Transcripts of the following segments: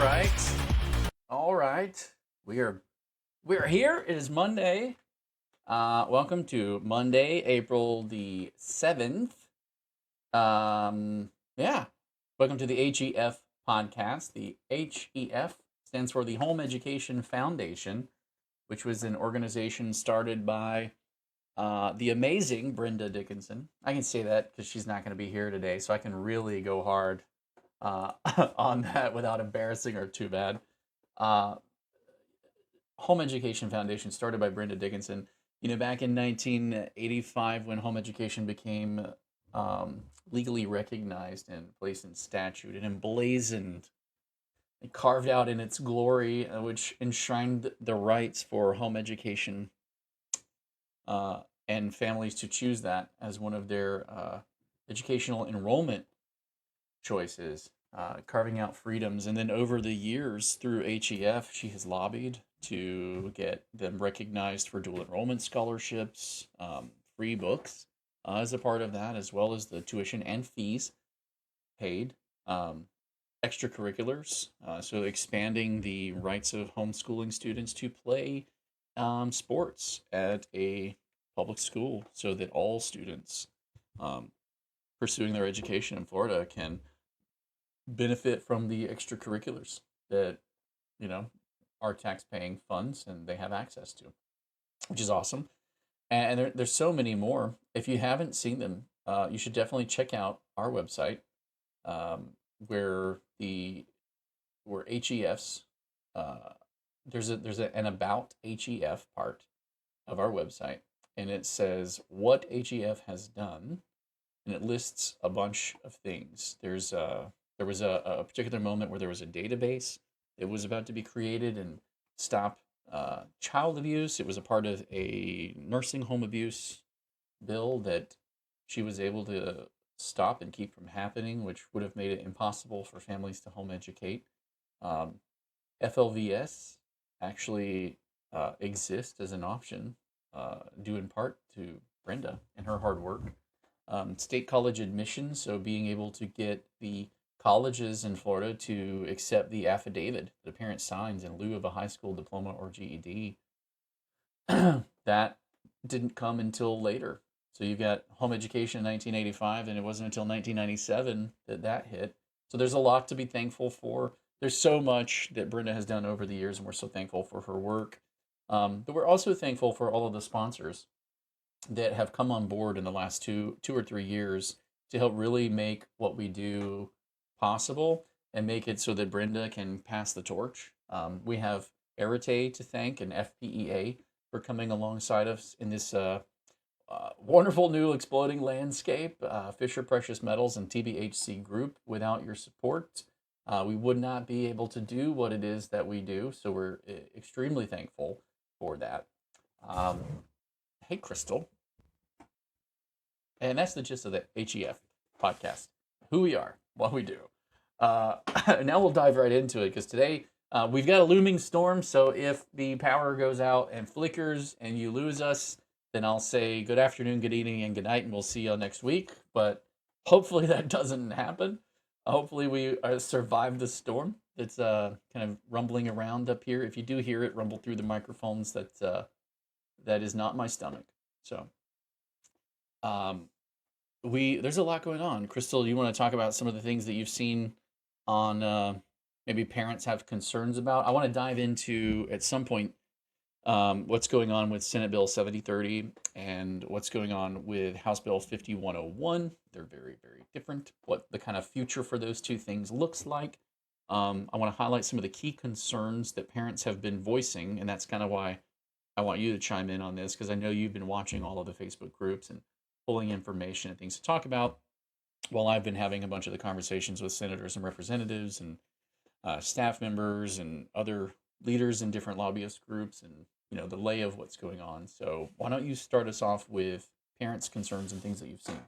right. All right. We are here. It is Monday. Welcome to Monday, April the 7th. Yeah. Welcome to the HEF podcast. The HEF stands for the Home Education Foundation, which was an organization started by the amazing Brenda Dickinson. I can say that because she's not going to be here today, so I can really go hard uh, on that without embarrassing her too bad. Uh, Home Education Foundation started by Brenda Dickinson. Back in 1985, when home education became legally recognized and placed in statute, it emblazoned, it carved out in its glory, which enshrined the rights for home education and families to choose that as one of their educational enrollment choices, carving out freedoms. And then over the years through HEF, she has lobbied to get them recognized for dual enrollment scholarships, free books as a part of that, as well as the tuition and fees paid, extracurriculars, so expanding the rights of homeschooling students to play sports at a public school so that all students um, pursuing their education in Florida can benefit from the extracurriculars that you know are tax-paying funds and they have access to, which is awesome. And there's so many more. If you haven't seen them, you should definitely check out our website, um, where the where HEFs there's an about HEF part of our website, and it says what HEF has done, and it lists a bunch of things. There was a particular moment where there was a database that was about to be created and stop child abuse. It was a part of a nursing home abuse bill that she was able to stop and keep from happening, which would have made it impossible for families to home educate. Um, FLVS actually exists as an option, due in part to Brenda and her hard work. State college admissions, so being able to get the colleges in Florida to accept the affidavit that a parent signs in lieu of a high school diploma or GED. That didn't come until later. So you got home education in 1985, and it wasn't until 1997 that that hit. So there's a lot to be thankful for. There's so much that Brenda has done over the years, and we're so thankful for her work. But we're also thankful for all of the sponsors that have come on board in the last two or 3 years to help really make what we do possible and make it so that Brenda can pass the torch. We have Arete to thank and FPEA for coming alongside us in this wonderful new exploding landscape. Fisher Precious Metals and TBHC Group. Without your support, we would not be able to do what it is that we do. So we're extremely thankful for that. Um, hey, Crystal. And that's the gist of the HEF podcast, who we are, what we do. Now we'll dive right into it because today we've got a looming storm. So if the power goes out and flickers and you lose us, then I'll say good afternoon, good evening, and good night, and we'll see you next week. But hopefully that doesn't happen. Hopefully we survive the storm that's kind of rumbling around up here. If you do hear it rumble through the microphones, that is not my stomach. So um, there's a lot going on. Crystal, you want to talk about some of the things that you've seen on maybe parents have concerns about? I want to dive into at some point what's going on with Senate Bill 7030 and what's going on with House Bill 5101. They're very, very different. What the kind of future for those two things looks like. I want to highlight some of the key concerns that parents have been voicing, and that's kind of why I want you to chime in on this because I know you've been watching all of the Facebook groups and pulling information and things to talk about while I've been having a bunch of the conversations with senators and representatives and staff members and other leaders in different lobbyist groups and the lay of what's going on. So why don't you start us off with parents' concerns and things that you've seen?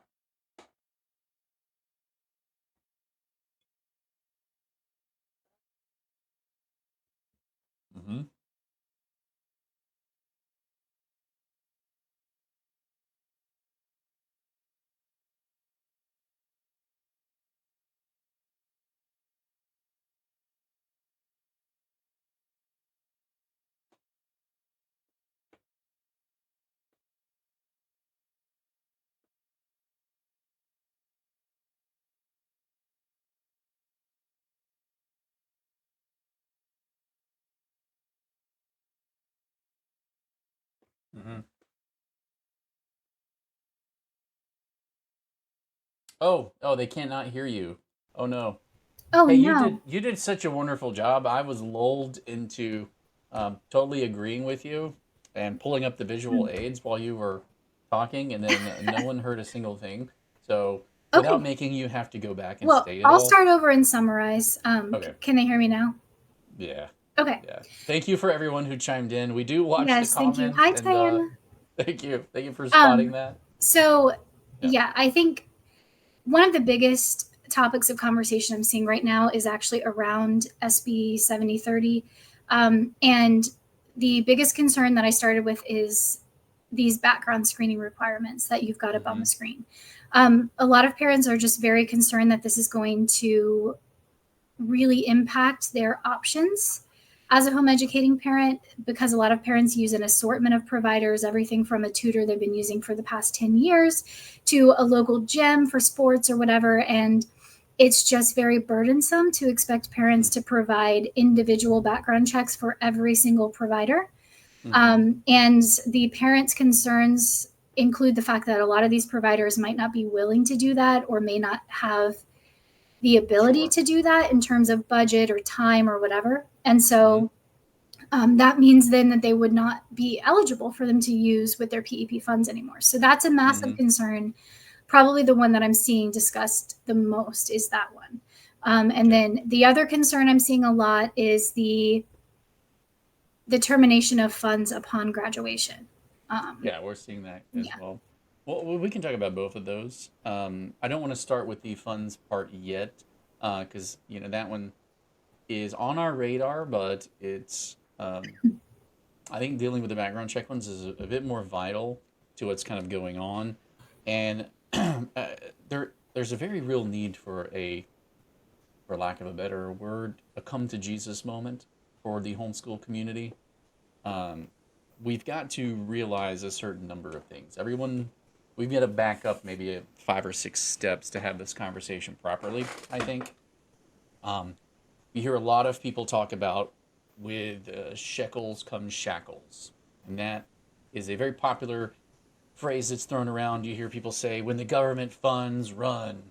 Mm-hmm. Mm-hmm. Oh, they cannot hear you. Oh no. Oh Hey, no. you did such a wonderful job. I was lulled into totally agreeing with you and pulling up the visual aids while you were talking, and then no one heard a single thing. So without Okay. making you have to go back and Well, state it I'll all. start over and summarize. Okay. Can they hear me now? Yeah. Okay. Yeah. Thank you for everyone who chimed in. We do watch the Yes, thank you. comments, Hi, and Diana. thank you. Thank you for spotting Um, that. so Yeah. yeah, I think one of the biggest topics of conversation I'm seeing right now is actually around SB 7030. And the biggest concern that I started with is these background screening requirements that you've got up on Mm-hmm. the screen. A lot of parents are just very concerned that this is going to really impact their options as a home educating parent, because a lot of parents use an assortment of providers, everything from a tutor they've been using for the past 10 years to a local gym for sports or whatever. And it's just very burdensome to expect parents to provide individual background checks for every single provider. Mm-hmm. And the parents' concerns include the fact that a lot of these providers might not be willing to do that or may not have the ability Sure. to do that in terms of budget or time or whatever. And Mm-hmm. so that means then that they would not be eligible for them to use with their PEP funds anymore. So that's a Mm-hmm. massive concern. Probably the one that I'm seeing discussed the most is that one. And Yeah. then the other concern I'm seeing a lot is the termination of funds upon graduation. Um, Yeah, we're seeing that as yeah. well. Well, we can talk about both of those. I don't want to start with the funds part yet, because that one is on our radar, but it's I think dealing with the background check ones is a bit more vital to what's kind of going on, and there's a very real need for for lack of a better word, a come to Jesus moment for the homeschool community. um, we've got to realize a certain number of things. We've got to back up maybe 5 or 6 steps to have this conversation properly, I think. Um, you hear a lot of people talk about with shekels come shackles. And that is a very popular phrase that's thrown around. You hear people say, when the government funds, run.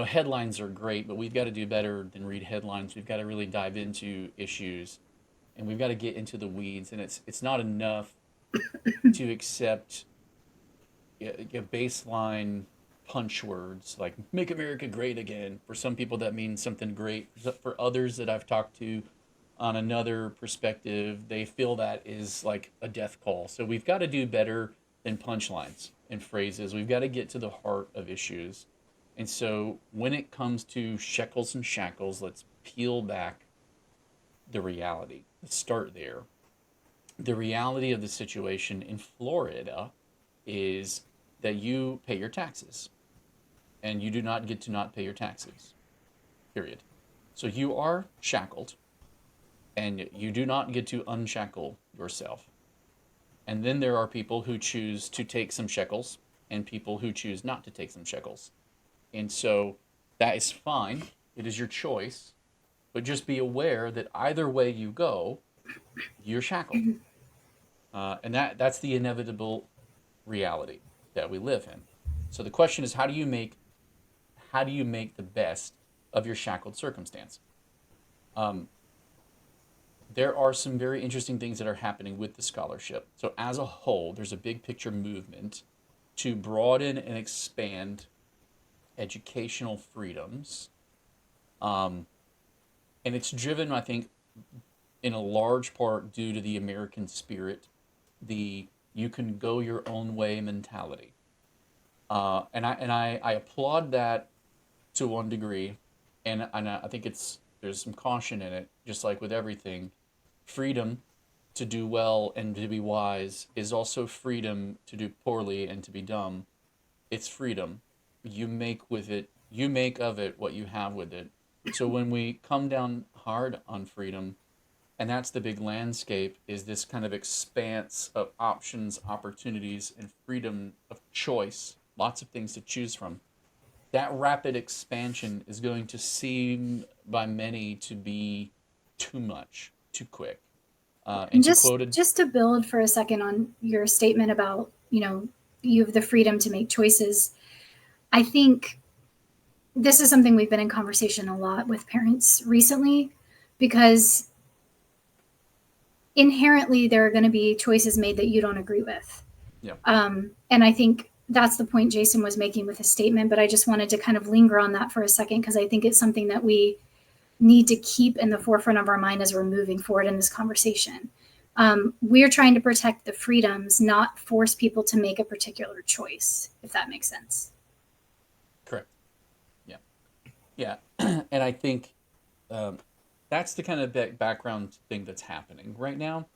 Headlines are great, but we've got to do better than read headlines. We've got to really dive into issues, and we've got to get into the weeds. And it's not enough to accept baseline punch words like "Make America Great Again." For some people, that means something great. For others that I've talked to, on another perspective, they feel that is like a death call. So we've got to do better than punchlines and phrases. We've got to get to the heart of issues. And so when it comes to shekels and shackles, let's peel back the reality. Let's start there. The reality of the situation in Florida is that you pay your taxes and you do not get to not pay your taxes, period. So you are shackled and you do not get to unshackle yourself. And then there are people who choose to take some shekels and people who choose not to take some shekels. And so that is fine. It is your choice. But just be aware that either way you go, you're shackled. And that's the inevitable reality that we live in. So the question is, how do you make the best of your shackled circumstance? Um, there are some very interesting things that are happening with the scholarship. So as a whole, there's a big picture movement to broaden and expand educational freedoms, um, and it's driven, I think, in a large part due to the American spirit, the you can go your own way mentality. And I applaud that to one degree, and I think there's some caution in it, just like with everything. Freedom to do well and to be wise is also freedom to do poorly and to be dumb. It's freedom. You make of it what you have with it. So when we come down hard on freedom, and that's the big landscape, is this kind of expanse of options, opportunities, and freedom of choice, lots of things to choose from. That rapid expansion is going to seem by many to be too much, too quick. And And she quoted, just to build for a second on your statement about, you have the freedom to make choices. I think this is something we've been in conversation a lot with parents recently, because inherently there are going to be choices made that you don't agree with. yeah, And I think that's the point Jason was making with his statement, but I just wanted to kind of linger on that for a second, because I think it's something that we need to keep in the forefront of our mind as we're moving forward in this conversation. We're trying to protect the freedoms, not force people to make a particular choice, if that makes sense. correct. Yeah, yeah. And I think um, that's the kind of background thing that's happening right now.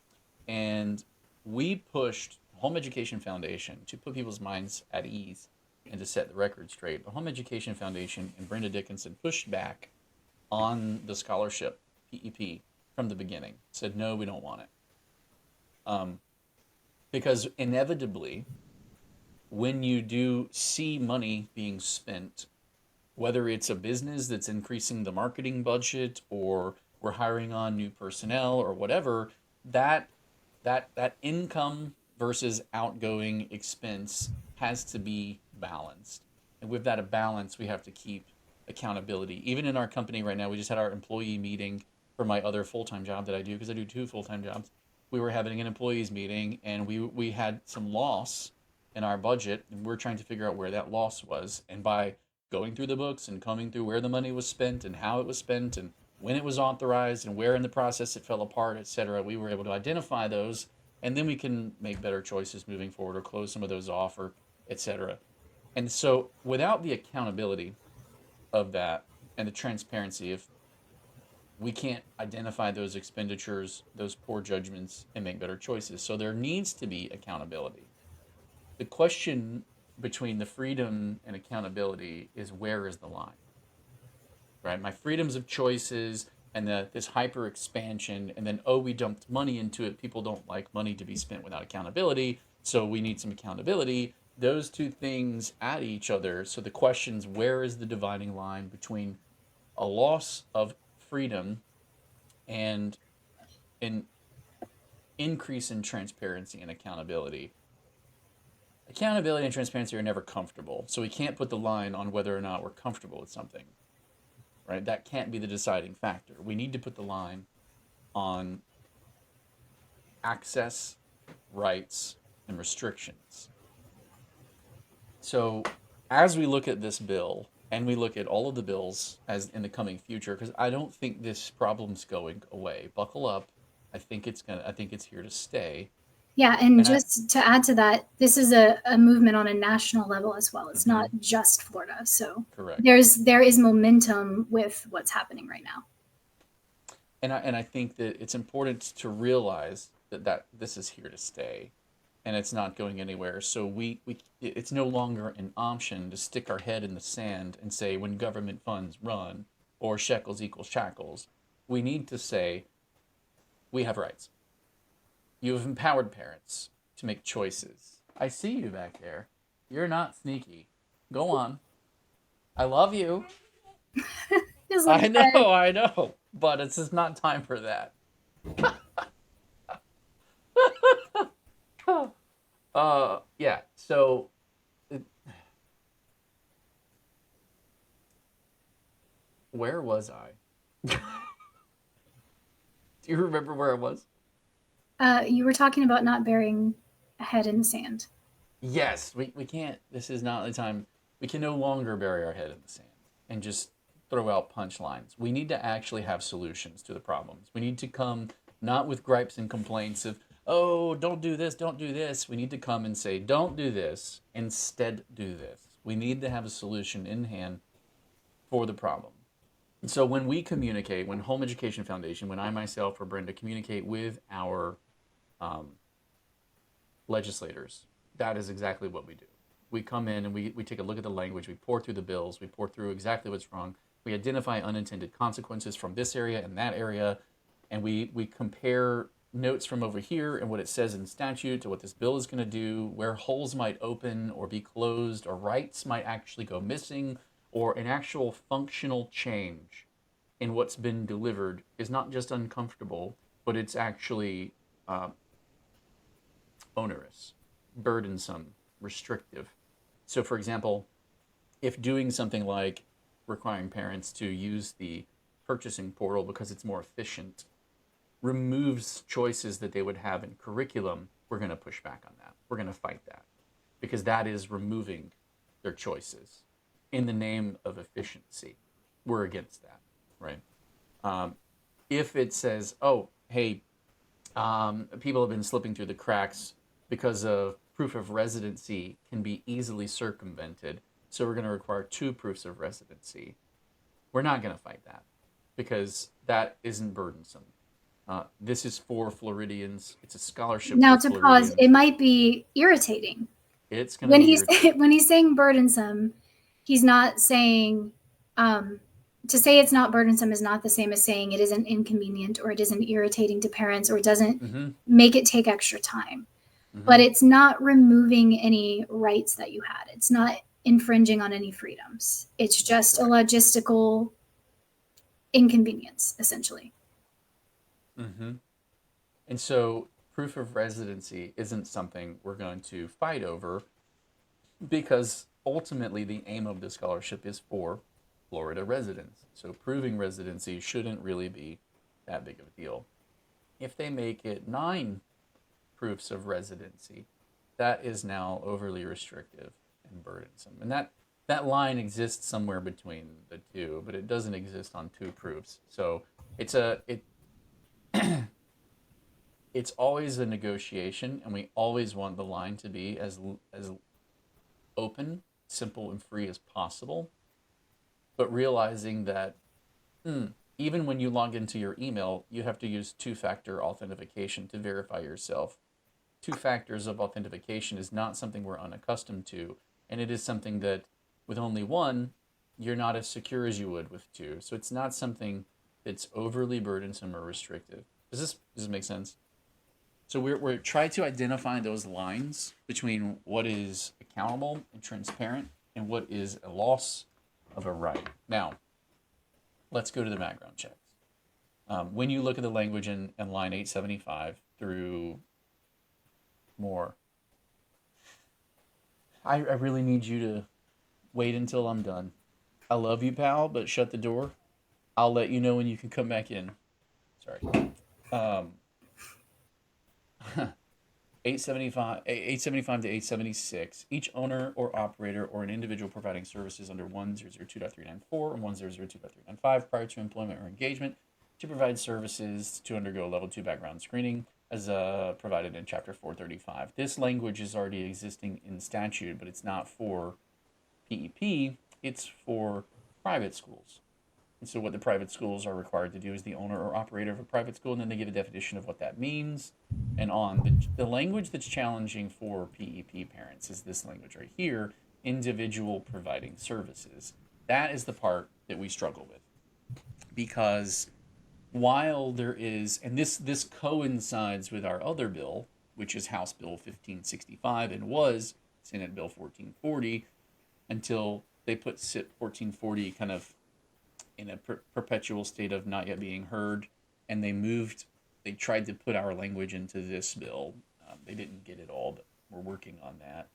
And we pushed Home Education Foundation to put people's minds at ease and to set the record straight. The Home Education Foundation and Brenda Dickinson pushed back on the scholarship PEP from the beginning. Said no, we don't want it, um, because inevitably, when you do see money being spent, whether it's a business that's increasing the marketing budget or we're hiring on new personnel or whatever, that that income versus outgoing expense has to be balanced. And with that a balance, we have to keep accountability. Even in our company right now, we just had our employee meeting for my other full-time job that I do, because I do two full-time jobs. We were having an employees meeting, and we had some loss in our budget, and we're trying to figure out where that loss was. And by going through the books and combing through where the money was spent and how it was spent and when it was authorized and where in the process it fell apart, etc., we were able to identify those, and then we can make better choices moving forward or close some of those off, or etc. And so without the accountability of that and the transparency, if we can't identify those expenditures, those poor judgments, and make better choices. So there needs to be accountability. The question between the freedom and accountability is, where is the line? Right? My freedoms of choices and this hyper expansion, and then, oh, we dumped money into it. People don't like money to be spent without accountability, so we need some accountability. Those two things add each other. So the question's, where is the dividing line between a loss of freedom and an increase in transparency and accountability? Accountability and transparency are never comfortable, so we can't put the line on whether or not we're comfortable with something, right? That can't be the deciding factor. We need to put the line on access, rights, and restrictions. So as we look at this bill, and we look at all of the bills as in the coming future, because I don't think this problem's going away. Buckle up. I think it's here to stay. Yeah, and And I just to add to that, this is a movement on a national level as well. It's not mhm, just Florida. So correct. there is momentum with what's happening right now. And I think that it's important to realize that this is here to stay, and it's not going anywhere. So we it's no longer an option to stick our head in the sand and say, when government funds run, or shekels equals shackles. We need to say, we have rights. You have empowered parents to make choices. I see you back there. You're not sneaky. Go on. I love you. Just like I that. know, I know. But it's just not time for that. Yeah. So, where was I? Do you remember where I was? You were talking about not burying a head in the sand. Yes, we can't. This is not the time. We can no longer bury our head in the sand and just throw out punchlines. We need to actually have solutions to the problems. We need to come not with gripes and complaints of, oh, don't do this, don't do this. We need to come and say, don't do this, instead do this. We need to have a solution in hand for the problem. So when we communicate, when Home Education Foundation, when I myself or Brenda communicate with our um, legislators, that is exactly what we do. We come in and we take a look at the language, we pour through the bills, we pour through exactly what's wrong, we identify unintended consequences from this area and that area, and we compare notes from over here and what it says in statute to what this bill is going to do, where holes might open or be closed, or rights might actually go missing, or an actual functional change in what's been delivered is not just uncomfortable, but it's actually uh, onerous, burdensome, restrictive. So, for example, if doing something like requiring parents to use the purchasing portal because it's more efficient removes choices that they would have in curriculum, we're going to push back on that. We're going to fight that because that is removing their choices in the name of efficiency. We're against that, right? If it says, oh, hey, people have been slipping through the cracks because of proof of residency can be easily circumvented, so we're going to require 2 proofs of residency. We're not going to fight that because that isn't burdensome. This is for Floridians. It's a scholarship Now for to pause, Floridians. it might be irritating It's going to when be he's irritating. when he's saying burdensome. He's not saying to say it's not burdensome is not the same as saying it isn't inconvenient or it isn't irritating to parents or it doesn't Mm-hmm. make it take extra time. But Mm-hmm. it's not removing any rights that you had. It's not infringing on any freedoms. It's That's just a correct. logistical inconvenience, essentially. Mm-hmm. And so proof of residency isn't something we're going to fight over because ultimately the aim of the scholarship is for Florida residents. So proving residency shouldn't really be that big of a deal. If they make it 9 proofs of residency, that is now overly restrictive and burdensome. And that line exists somewhere between the two, but it doesn't exist on 2 proofs. So it's always a negotiation, and we always want the line to be as open, simple, and free as possible. But realizing that even when you log into your email, you have to use 2-factor authentication to verify yourself. 2 factors of authentication is not something we're unaccustomed to, and it is something that with only one, you're not as secure as you would with 2. So it's not something that's overly burdensome or restrictive. Does this make sense? So we're trying to identify those lines between what is accountable and transparent and what is a loss of a right. Now, let's go to the background checks. When you look at the language in line 875 through more, I really need you to wait until I'm done. I love you, pal, but shut the door. I'll let you know when you can come back in. Sorry. Um, 875 to 876. Each owner or operator or an individual providing services under 1002.394 or 1002.395 prior to employment or engagement to provide services to undergo level 2 background screening as provided in chapter 435. This language is already existing in statute, but it's not for PEP, it's for private schools. And so what the private schools are required to do is the owner or operator of a private school, and then they give a definition of what that means. And on the language that's challenging for PEP parents is this language right here, individual providing services. That is the part that we struggle with. Because while there is, and this coincides with our other bill, which is House Bill 1565 and was Senate Bill 1440, until they put SIP 1440 kind of in a perpetual state of not yet being heard, and they tried to put our language into this bill. They didn't get it all, but we're working on that.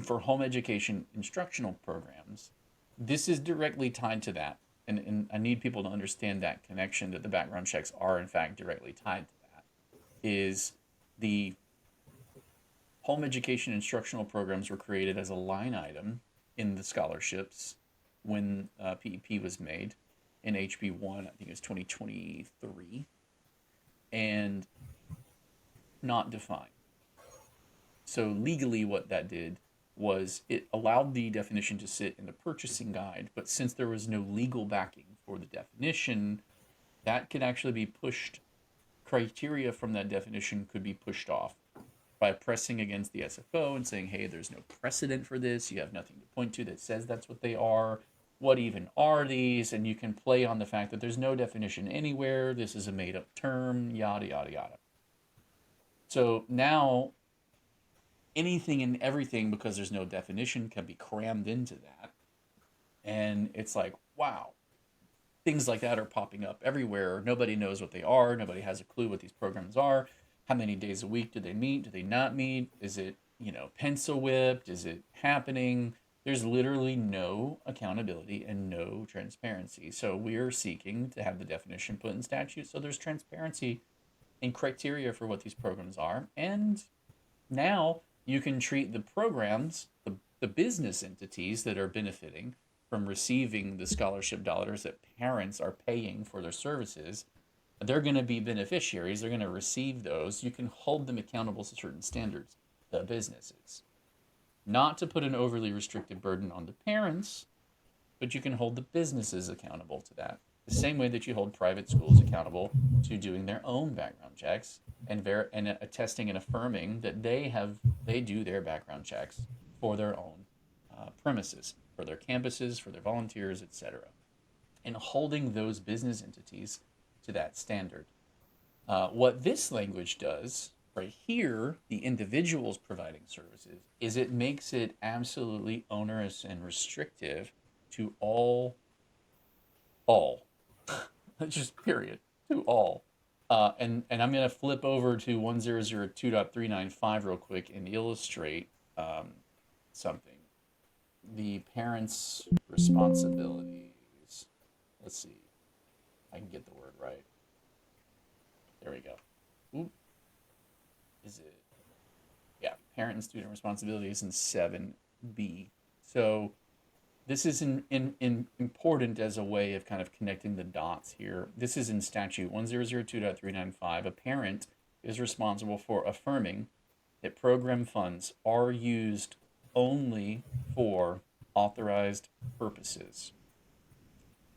For home education instructional programs, this is directly tied to that. And I need people to understand that connection, that the background checks are in fact directly tied to that, is the home education instructional programs were created as a line item in the scholarships when PEP was made in HB1, I think it was 2023, and not defined. So legally what that did was it allowed the definition to sit in the purchasing guide, but since there was no legal backing for the definition, that could actually be pushed, criteria from that definition could be pushed off by pressing against the SFO and saying, hey, there's no precedent for this. You have nothing to point to that says that's what they are. What even are these? And you can play on the fact that there's no definition anywhere. This is a made up term, yada, yada, yada. So now anything and everything, because there's no definition, can be crammed into that. And it's like, wow, things like that are popping up everywhere. Nobody knows what they are. Nobody has a clue what these programs are. How many days a week do they meet? Do they not meet? Is it, pencil whipped? Is it happening? There's literally no accountability and no transparency. So we are seeking to have the definition put in statute so there's transparency and criteria for what these programs are. And now you can treat the programs, the business entities that are benefiting from receiving the scholarship dollars that parents are paying for their services. They're going to be beneficiaries. They're going to receive those. You can hold them accountable to certain standards, the businesses. Not to put an overly restrictive burden on the parents, but you can hold the businesses accountable to that. The same way that you hold private schools accountable to doing their own background checks and attesting and affirming that they do their background checks for their own premises, for their campuses, for their volunteers, etc. And holding those business entities to that standard. What this language does right here, the individuals providing services, is it makes it absolutely onerous and restrictive to all, just period, to all. And I'm going to flip over to 1002.395 real quick and illustrate something. The parents' responsibilities. Let's see. I can get the word right. There we go. Oop. Is it? Yeah, parent and student responsibilities in 7B. So this is important as a way of kind of connecting the dots here. This is in statute 1002.395. A parent is responsible for affirming that program funds are used only for authorized purposes,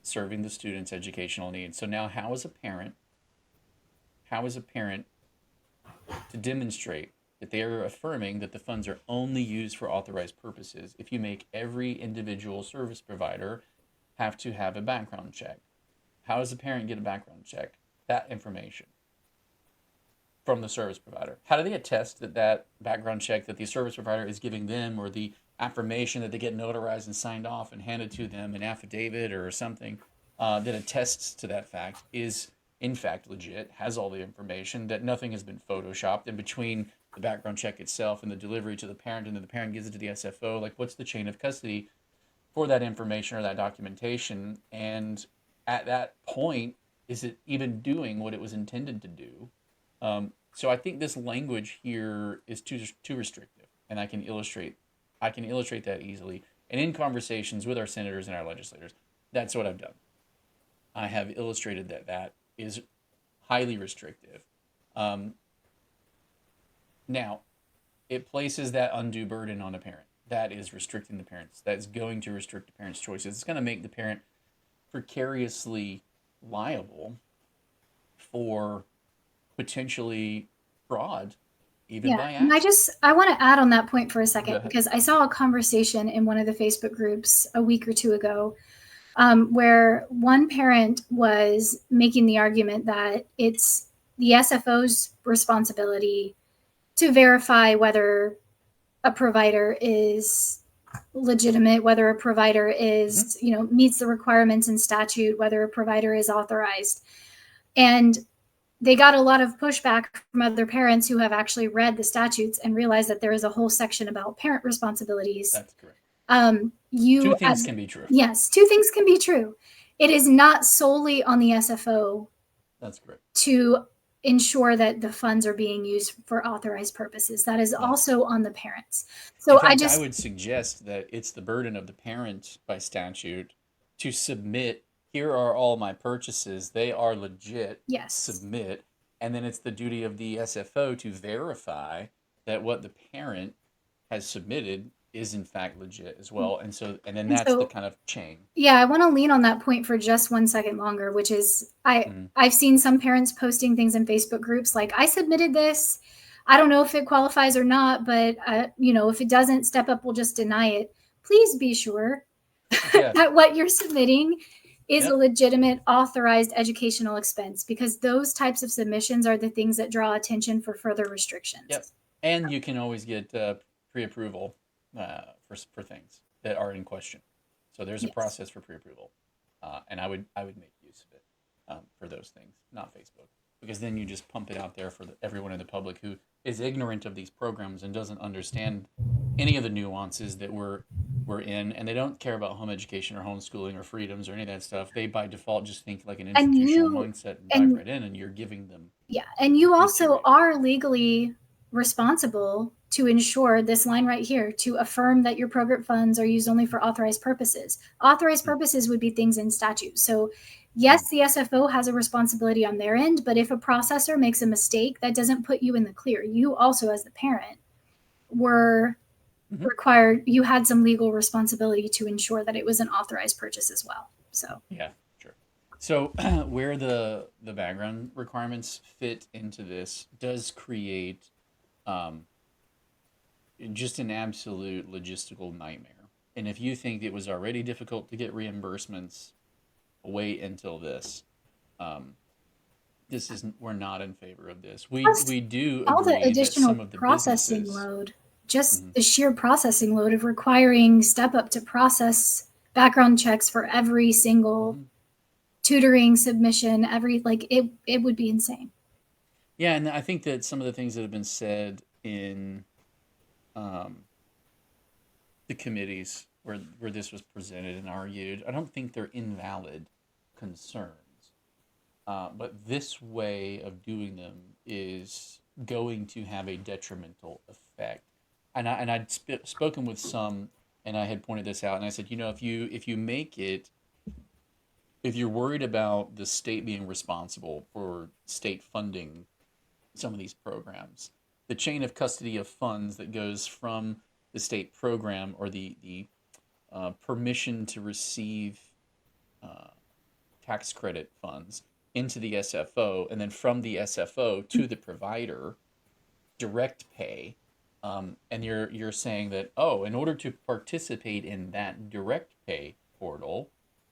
serving the student's educational needs. So now how is a parent to demonstrate that they are affirming that the funds are only used for authorized purposes if you make every individual service provider have to have a background check? How does a parent get a background check? That information from the service provider. How do they attest that that background check that the service provider is giving them, or the affirmation that they get notarized and signed off and handed to them, an affidavit or something that attests to that fact, is in fact legit, has all the information, that nothing has been photoshopped in between the background check itself and the delivery to the parent, and then the parent gives it to the SFO? Like, what's the chain of custody for that information or that documentation? And at that point, is it even doing what it was intended to do? So I think this language here is too restrictive, and I can illustrate that easily. And in conversations with our senators and our legislators, that's what I've done. I have illustrated that is highly restrictive. Now, it places that undue burden on a parent. That is restricting the parents. That's going to restrict the parent's choices. It's going to make the parent precariously liable for potentially fraud, even by and accident. I want to add on that point for a second, because I saw a conversation in one of the Facebook groups a week or two ago where one parent was making the argument that it's the SFO's responsibility to verify whether a provider is legitimate, whether a provider is, meets the requirements in statute, whether a provider is authorized. And they got a lot of pushback from other parents who have actually read the statutes and realized that there is a whole section about parent responsibilities. That's correct. Two things can be true. Yes, two things can be true. It is not solely on the SFO. That's correct. To ensure that the funds are being used for authorized purposes. That is also on the parents. So in fact, I would suggest that it's the burden of the parent by statute to submit, here are all my purchases, they are legit. Yes. Submit. And then it's the duty of the SFO to verify that what the parent has submitted is in fact legit as well. And then that's the kind of chain. Yeah, I want to lean on that point for just 1 second longer, which is I've seen some parents posting things in Facebook groups like, I submitted this. I don't know if it qualifies or not, but if it doesn't, Step Up will just deny it. Please be sure that what you're submitting is a legitimate authorized educational expense, because those types of submissions are the things that draw attention for further restrictions. Yep. And you can always get pre-approval for things that are in question. So there's a process for pre-approval, and I would make use use of it for those things, not Facebook, because then you just pump it out there for everyone in the public who is ignorant of these programs and doesn't understand any of the nuances that we're in, and they don't care about home education or homeschooling or freedoms or any of that stuff. They by default just think like an And institutional you mindset and dive and right in, and you're giving them yeah, and you the also tyranny. are legally responsible to ensure this line right here to affirm that your program funds are used only for authorized purposes. Authorized purposes would be things in statute. So, yes, the SFO has a responsibility on their end, but if a processor makes a mistake, that doesn't put you in the clear. You also, as the parent, were required, you had some legal responsibility to ensure that it was an authorized purchase as well. So, Yeah, sure. So where the background requirements fit into this does create um, just an absolute logistical nightmare. And if you think it was already difficult to get reimbursements, wait until this. Um, this isn't. We're not in favor of this. plus We do all the agree that additional some of the processing businesses. load, just Mhm, the sheer processing load of requiring Step Up to process background checks for every single mhm. tutoring submission, like it would be insane. Yeah, and I think that some of the things that have been said in um, the committees where this was presented and argued, I don't think they're invalid concerns. But this way of doing them is going to have a detrimental effect. And I'd spoken with some, and I had pointed this out, and I said, if you make it, if you're worried about the state being responsible for state funding some of these programs, the chain of custody of funds that goes from the state program or the permission to receive uh, tax credit funds into the SFO, and then from the SFO to the provider, direct pay. And you're saying that, oh, in order to participate in that direct pay portal,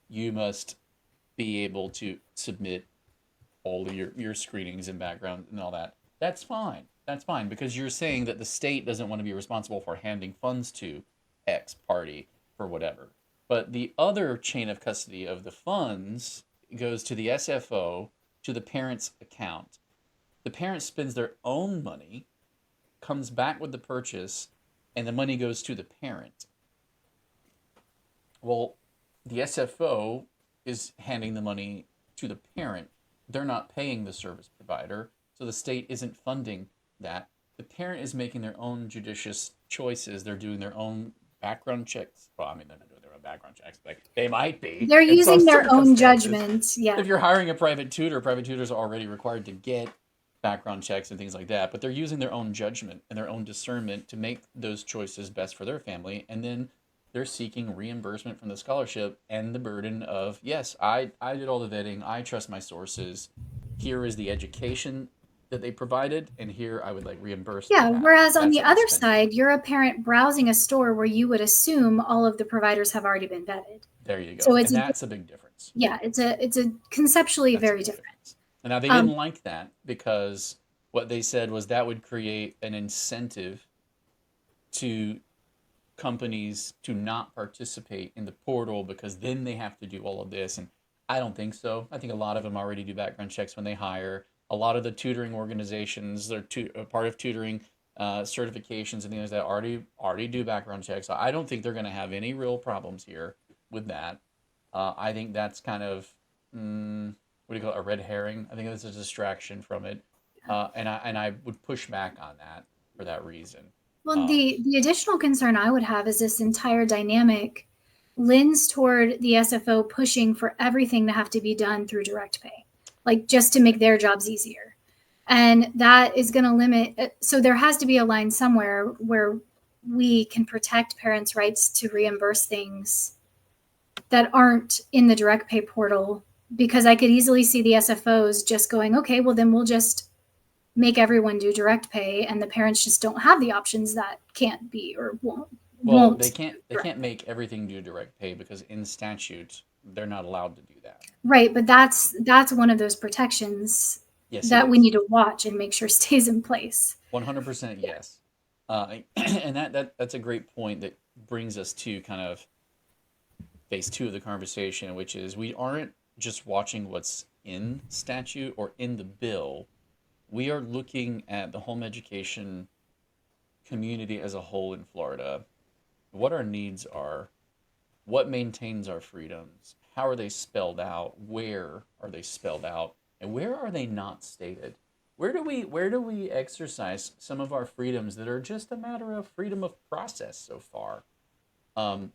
you must be able to submit all of your screenings and background and all that. That's fine. That's fine because you're saying that the state doesn't want to be responsible for handing funds to X party for whatever. But the other chain of custody of the funds goes to the SFO, to the parent's account. The parent spends their own money, comes back with the purchase, and the money goes to the parent. Well, the SFO is handing the money to the parent. They're not paying the service provider, so the state isn't funding that. The parent is making their own judicious choices. They're doing their own background checks. Well, I mean, they're not doing their own background checks, but they might be They're in some using their own circumstances. judgment. Yeah. If you're hiring a private tutor, private tutors are already required to get background checks and things like that, but they're using their own judgment and their own discernment to make those choices best for their family, and then they're seeking reimbursement from the scholarship and the burden of, yes, I did all the vetting, I trust my sources, here is the education that they provided, and here I would like reimbursed for Yeah. that. Whereas on That's the what we're other spending. side, you're a parent browsing a store where you would assume all of the providers have already been vetted. There you So go, and that's a big difference. it's a conceptually That's a very big different. difference. And now they Um, didn't like that because what they said was that would create an incentive to companies to not participate in the portal because then they have to do all of this. And I don't think so. I think a lot of them already do background checks when they hire. A lot of the tutoring organizations, they're a part of tutoring certifications and things like that already do background checks. So I don't think they're going to have any real problems here with that. I think that's kind of what do you call it, a red herring. I think it's a distraction from it, and I would push back on that for that reason. Well, Um, the additional concern I would have is this entire dynamic lends toward the SFO pushing for everything to have to be done through direct pay, like just to make their jobs easier. And that is going to limit. So there has to be a line somewhere where we can protect parents' rights to reimburse things that aren't in the direct pay portal, because I could easily see the SFOs just going, okay, well, then we'll just make everyone do direct pay, and the parents just don't have the options that can't be or well, won't they direct can't make everything do direct pay because in statute they're not allowed to do that. right. But that's one of those protections Yes, it that we is. need to watch and make sure stays in place. 100% Yeah. yes. And that's a great point that brings us to kind of phase two of the conversation, which is we aren't just watching what's in statute or in the bill. We are looking at the home education community as a whole in Florida, what our needs are, what maintains our freedoms, how are they spelled out, where are they spelled out, and where are they not stated? Where do we exercise some of our freedoms that are just a matter of freedom of process so far? Um,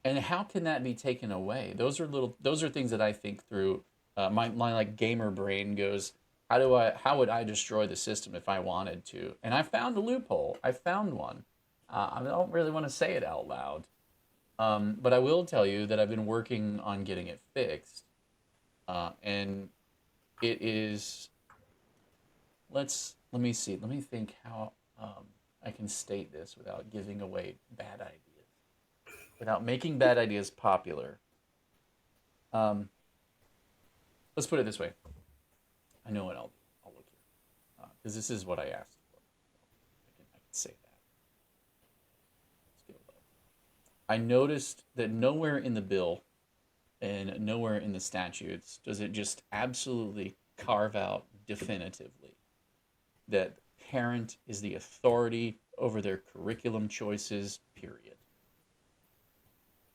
and how can that be taken away? Those are things that I think through. My like gamer brain goes, how would I destroy the system if I wanted to? And I found a loophole. I found one. I don't really want to say it out loud, but I will tell you that I've been working on getting it fixed, and it is. Let me see. Let me think how I can state this without giving away bad ideas, without making bad ideas popular. Um, let's put it this way. I know what I'll look here because this is what I asked for. I can say that. Let's go low. I noticed that nowhere in the bill and nowhere in the statutes does it just absolutely carve out definitively that parent is the authority over their curriculum choices, period.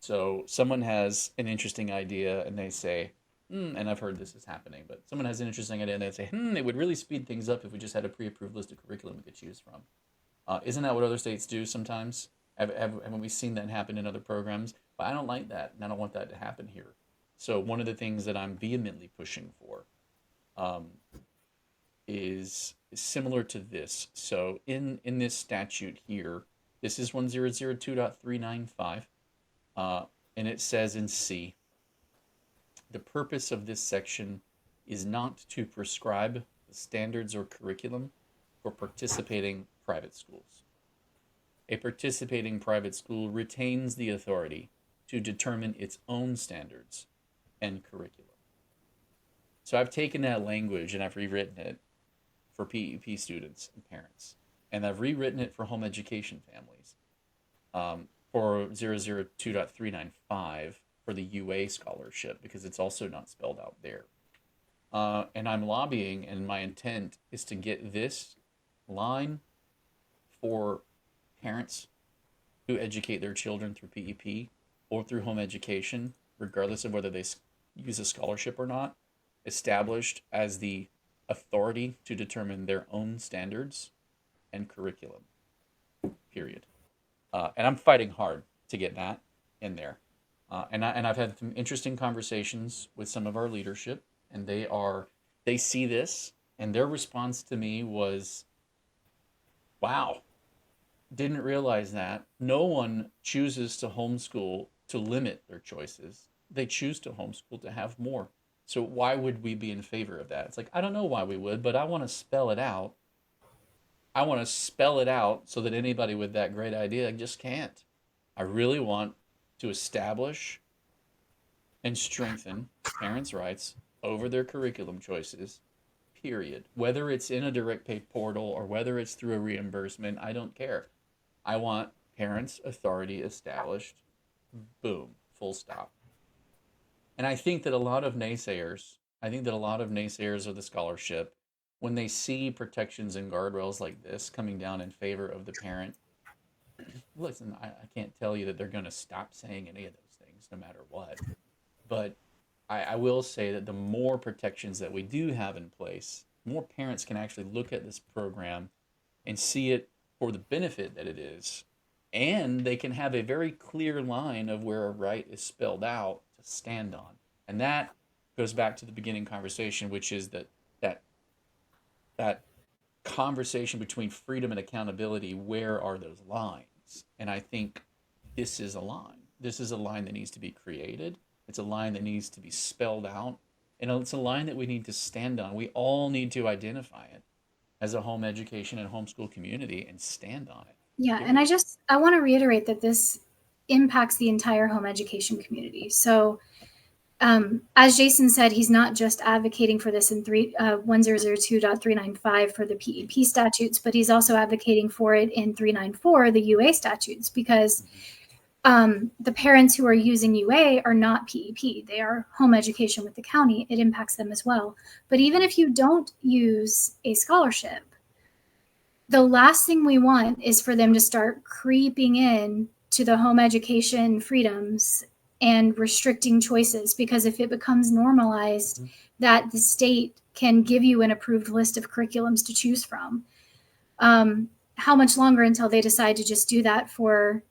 So someone has an interesting idea and they say, and I've heard this is happening, but someone has an interesting idea and they say, it would really speed things up if we just had a pre-approved list of curriculum we could choose from. Isn't that what other states do sometimes? Haven't we seen that happen in other programs? But I don't like that, and I don't want that to happen here. So one of the things that I'm vehemently pushing for is similar to this. So in this statute here, this is 1002.395, and it says in C, the purpose of this section is not to prescribe the standards or curriculum for participating private schools. A participating private school retains the authority to determine its own standards and curriculum. So I've taken that language and I've rewritten it for PEP students and parents. And I've rewritten it for home education families for 002.395 for the UA scholarship because it's also not spelled out there. And I'm lobbying, and my intent is to get this line for parents who educate their children through PEP or through home education, regardless of whether they use a scholarship or not, established as the authority to determine their own standards and curriculum, period. And I'm fighting hard to get that in there. And I've had some interesting conversations with some of our leadership, and they see this, and their response to me was, wow, didn't realize that. No one chooses to homeschool to limit their choices. They choose to homeschool to have more. So why would we be in favor of that? It's like, I don't know why we would, but I want to spell it out. I want to spell it out so that anybody with that great idea just can't. I really want to establish and strengthen parents' rights over their curriculum choices, period. Whether it's in a direct pay portal or whether it's through a reimbursement, I don't care. I want parents' authority established. Boom, full stop. And I think that a lot of naysayers of the scholarship, when they see protections and guardrails like this coming down in favor of the parent, listen, I can't tell you that they're going to stop saying any of those things no matter what. But I will say that the more protections that we do have in place, more parents can actually look at this program and see it for the benefit that it is. And they can have a very clear line of where a right is spelled out to stand on. And that goes back to the beginning conversation, which is that conversation between freedom and accountability. Where are those lines? And I think this is a line. This is a line that needs to be created. It's a line that needs to be spelled out. And it's a line that we need to stand on. We all need to identify it as a home education and homeschool community and stand on it. Yeah, and I want to reiterate that this impacts the entire home education community. So as Jason said, he's not just advocating for this in 1002.395 for the PEP statutes, but he's also advocating for it in 394, the UA statutes, because The parents who are using UA are not PEP. They are home education with the county. It impacts them as well. But even if you don't use a scholarship, the last thing we want is for them to start creeping in to the home education freedoms and restricting choices, because if it becomes normalized that the state can give you an approved list of curriculums to choose from, how much longer until they decide to just do that for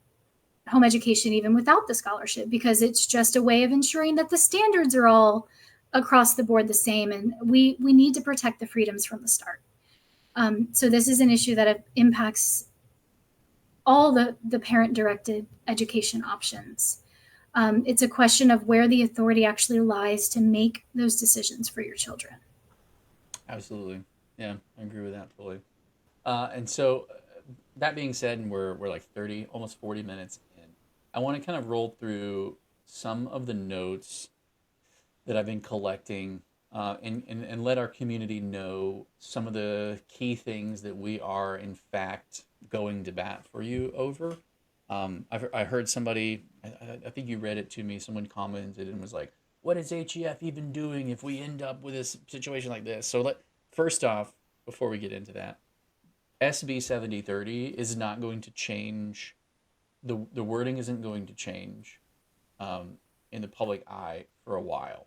home education even without the scholarship? Because it's just a way of ensuring that the standards are all across the board the same, and we need to protect the freedoms from the start. So this is an issue that impacts all the parent-directed education options. It's a question of where the authority actually lies to make those decisions for your children. Absolutely. Yeah, I agree with that fully. And so, that being said, and we're like 30, almost 40 minutes in, I want to kind of roll through some of the notes that I've been collecting, and let our community know some of the key things that we are, in fact, going to bat for you over. I heard somebody, I think you read it to me, someone commented and was like, what is HEF even doing if we end up with this situation like this? So first off, before we get into that, SB7030 is not going to change, the wording isn't going to change in the public eye for a while.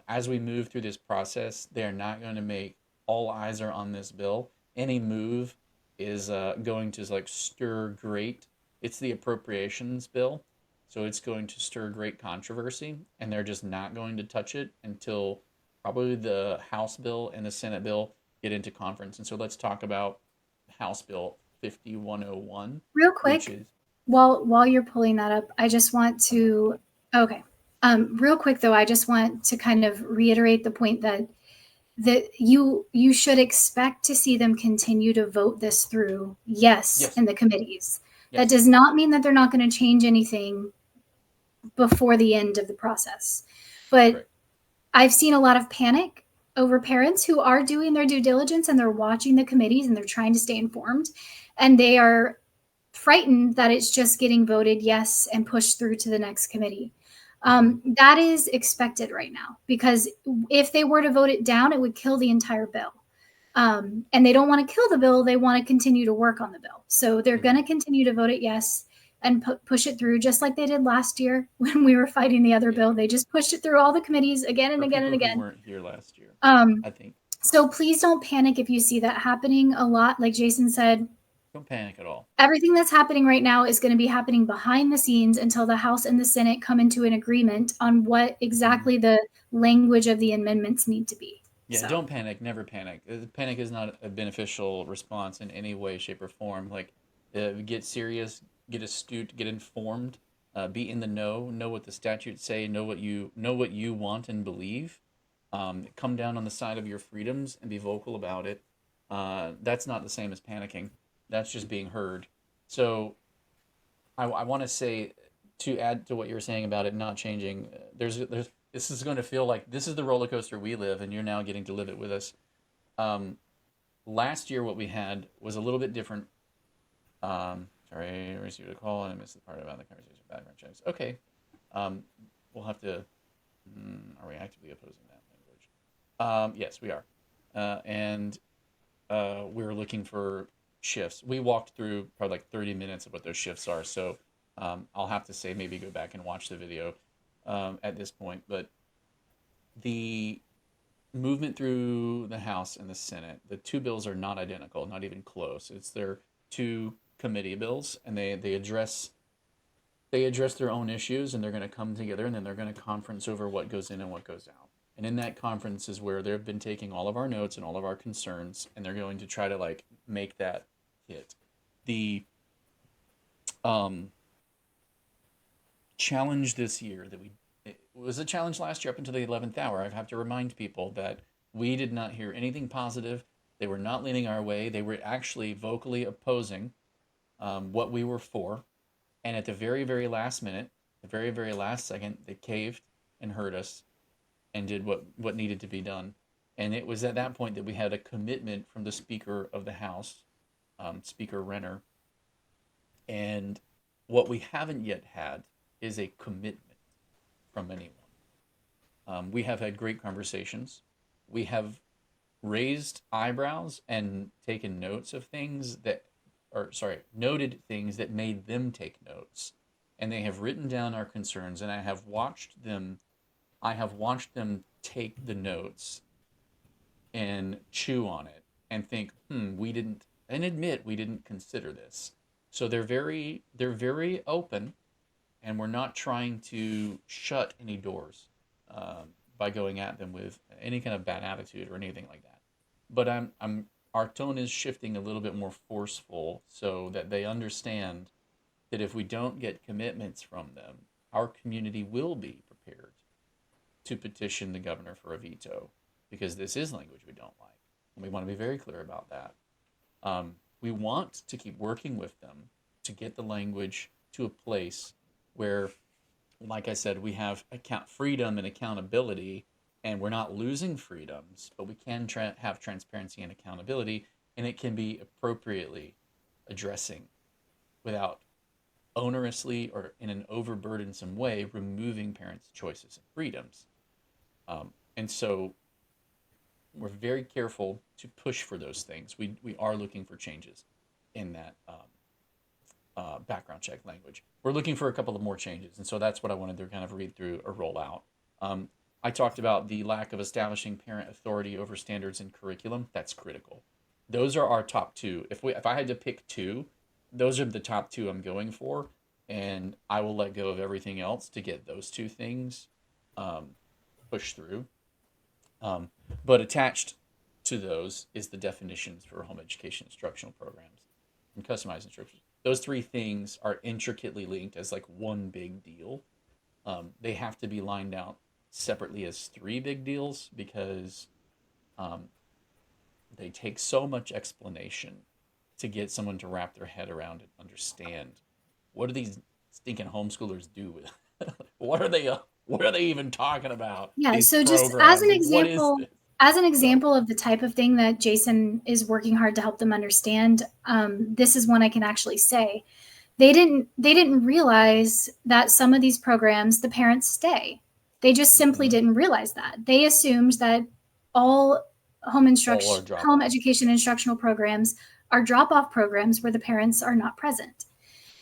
As we move through this process, they're not going to make all eyes are on this bill. Any move is going to like stir great. It's the appropriations bill, so it's going to stir great controversy, and they're just not going to touch it until probably the House bill and the Senate bill get into conference. And so let's talk about House Bill 5101. Real quick, while you're pulling that up, I just want to, okay. Real quick though, I just want to kind of reiterate the point that you should expect to see them continue to vote this through, yes. In the committees. Yes. That does not mean that they're not going to change anything before the end of the process. But right. I've seen a lot of panic over parents who are doing their due diligence and they're watching the committees and they're trying to stay informed, and they are frightened that it's just getting voted yes and pushed through to the next committee. That is expected right now, because if they were to vote it down, it would kill the entire bill. And they don't want to kill the bill. They want to continue to work on the bill. So they're going to continue to vote it yes and push it through, just like they did last year when we were fighting the other bill. They just pushed it through all the committees again and again and again. Who weren't here last year, I think. So please don't panic if you see that happening a lot. Like Jason said, don't panic at all. Everything that's happening right now is going to be happening behind the scenes until the House and the Senate come into an agreement on what exactly the language of the amendments need to be. Yeah, so. Don't panic. Never panic. Panic is not a beneficial response in any way, shape, or form. Like, get serious, get astute, get informed, be in the know what the statutes say, know what you want and believe. Come down on the side of your freedoms and be vocal about it. That's not the same as panicking. That's just being heard. So I want to say, to add to what you were saying about it not changing, there's this is going to feel like this is the roller coaster we live, and you're now getting to live it with us. Last year, what we had was a little bit different. Sorry, I received a call and I missed the part about the conversation background checks. Okay. We'll have to, are we actively opposing that language? Yes, we are. And we're looking for shifts. We walked through probably like 30 minutes of what those shifts are. So I'll have to say, maybe go back and watch the video at this point. But the movement through the House and the Senate, the two bills are not identical, not even close. It's their two committee bills, and they address their own issues, and they're going to come together, and then they're going to conference over what goes in and what goes out. And in that conference is where they've been taking all of our notes and all of our concerns, and they're going to try to like make that hit. The challenge this year it was a challenge last year up until the 11th hour. I have to remind people that we did not hear anything positive. They were not leaning our way. They were actually vocally opposing what we were for. And at the very, very last minute, the very, very last second, they caved and heard us and did what needed to be done. And it was at that point that we had a commitment from the Speaker of the House, Speaker Renner. And What we haven't yet had is a commitment from anyone. We have had great conversations. We have raised eyebrows and taken notes of things that, or sorry, noted things that made them take notes. And they have written down our concerns, and I have watched them take the notes and chew on it and think, we didn't, and admit we didn't consider this. So they're very open, and we're not trying to shut any doors by going at them with any kind of bad attitude or anything like that. But our tone is shifting a little bit more forceful so that they understand that if we don't get commitments from them, our community will be prepared to petition the governor for a veto because this is language we don't like. And we want to be very clear about that. We want to keep working with them to get the language to a place where, like I said, we have freedom and accountability, and we're not losing freedoms, but we can have transparency and accountability, and it can be appropriately addressing without onerously or in an overburdensome way removing parents' choices and freedoms. And so we're very careful to push for those things. We are looking for changes in that background check language. We're looking for a couple of more changes, and so that's what I wanted to kind of read through or roll out. I talked about the lack of establishing parent authority over standards and curriculum. That's critical. Those are our top two. If I had to pick two, those are the top two I'm going for, and I will let go of everything else to get those two things pushed through. But attached to those is the definitions for home education instructional programs and customized instructions. Those three things are intricately linked as like one big deal. They have to be lined out separately as three big deals because they take so much explanation to get someone to wrap their head around and understand what do these stinking homeschoolers do with what are they even talking about? Yeah, These so just programs. What is this? as an So, example of the type of thing that Jason is working hard to help them understand, this is one I can actually say. They didn't realize that some of these programs the parents stay. They just simply didn't realize that. They assumed that all all are drop home off. education instructional programs are drop-off programs where the parents are not present.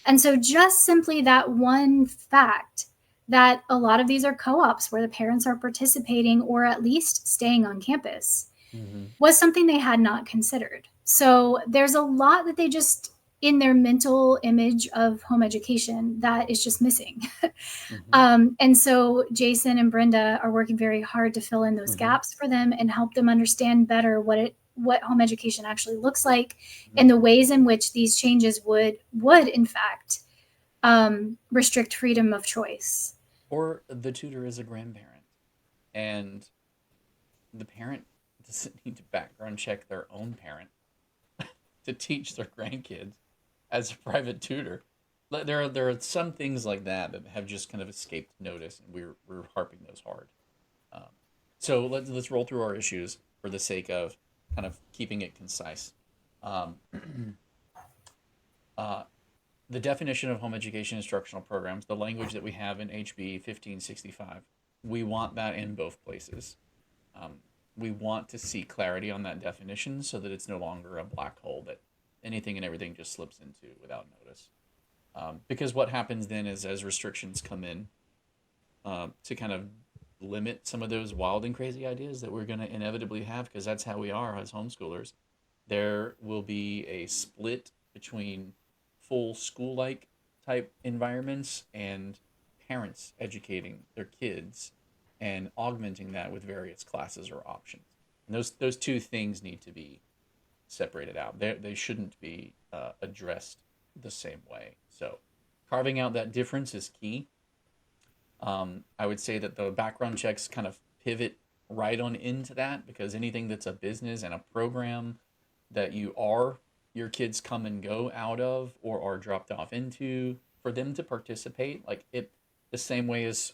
And so just simply that one fact that a lot of these are co-ops where the parents are participating or at least staying on campus Mm-hmm. was something they had not considered. So there's a lot that they just in their mental image of home education that is just missing. Mm-hmm. And so Jason and Brenda are working very hard to fill in those Mm-hmm. gaps for them and help them understand better what home education actually looks like Mm-hmm. and the ways in which these changes would in fact restrict freedom of choice. Or the tutor is a grandparent, and the parent doesn't need to background check their own parent to teach their grandkids as a private tutor. There are some things like that that have just kind of escaped notice, and we're harping those hard. Um, so let's roll through our issues for the sake of kind of keeping it concise. Um, uh, the definition of home education instructional programs, the language that we have in HB 1565, we want that in both places. Um, we want to see clarity on that definition so that it's no longer a black hole that anything and everything just slips into without notice. Because what happens then is as restrictions come in to kind of limit some of those wild and crazy ideas that we're going to inevitably have, because that's how we are as homeschoolers, there will be a split between full school like type environments and parents educating their kids and augmenting that with various classes or options. And those two things need to be separated out. They shouldn't be addressed the same way. So carving out that difference is key. I would say that the background checks kind of pivot right on into that, because anything that's a business and a program that your kids come and go out of or are dropped off into, for them to participate, like it, the same way as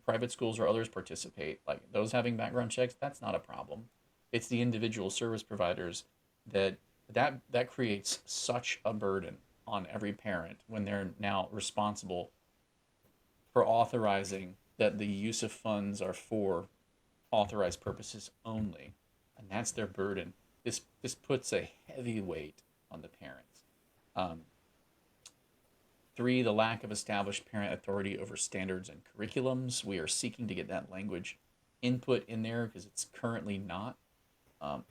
private schools or others participate, like those having background checks, that's not a problem. It's the individual service providers that creates such a burden on every parent when they're now responsible for authorizing that the use of funds are for authorized purposes only, and that's their burden. This puts a heavy weight on the parents. Um, Three, the lack of established parent authority over standards and curriculums. We are seeking to get that language input in there because it's currently not.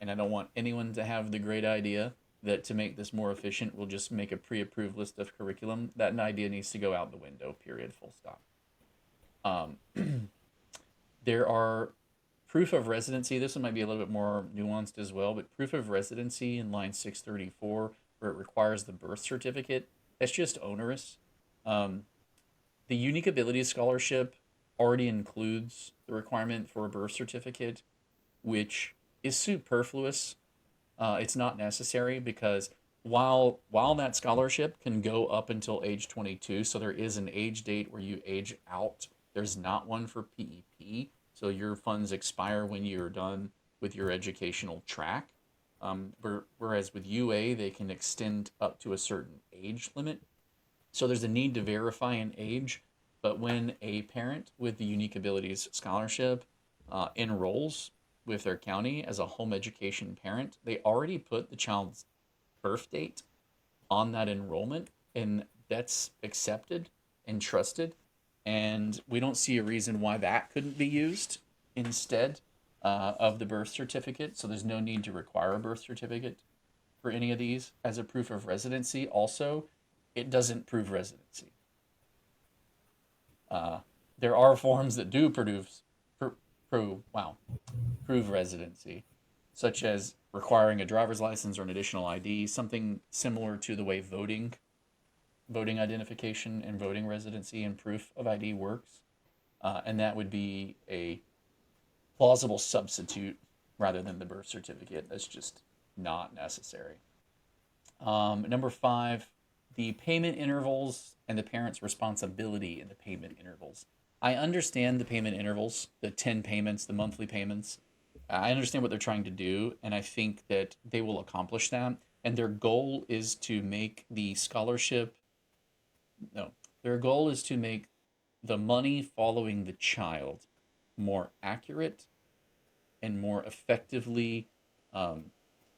And I don't want anyone to have the great idea that to make this more efficient, we'll just make a pre-approved list of curriculum. That idea needs to go out the window, period, full stop. There are proof of residency. This one might be a little bit more nuanced as well, but proof of residency in line 634, where it requires the birth certificate, that's just onerous. Um, the Unique Abilities Scholarship already includes the requirement for a birth certificate, which is superfluous. It's not necessary because while that scholarship can go up until age 22, so there is an age date where you age out. There's not one for PEP, so your funds expire when you're done with your educational track. Whereas with UA, they can extend up to a certain age limit. So there's a need to verify an age, but when a parent with the Unique Abilities Scholarship enrolls with their county as a home education parent, they already put the child's birth date on that enrollment, and that's accepted and trusted. And we don't see a reason why that couldn't be used instead of the birth certificate. So there's no need to require a birth certificate for any of these as a proof of residency. Also, it doesn't prove residency. Uh, there are forms that do prove residency, such as requiring a driver's license or an additional ID, something similar to the way voting identification and voting residency and proof of ID works. And that would be a plausible substitute rather than the birth certificate. That's just not necessary. Number five, the payment intervals and the parent's responsibility in the payment intervals. I understand the payment intervals, the 10 payments, the monthly payments. I understand what they're trying to do, and I think that they will accomplish that. And their goal is to make the scholarship, no, their goal is to make the money following the child more accurate and more effectively um,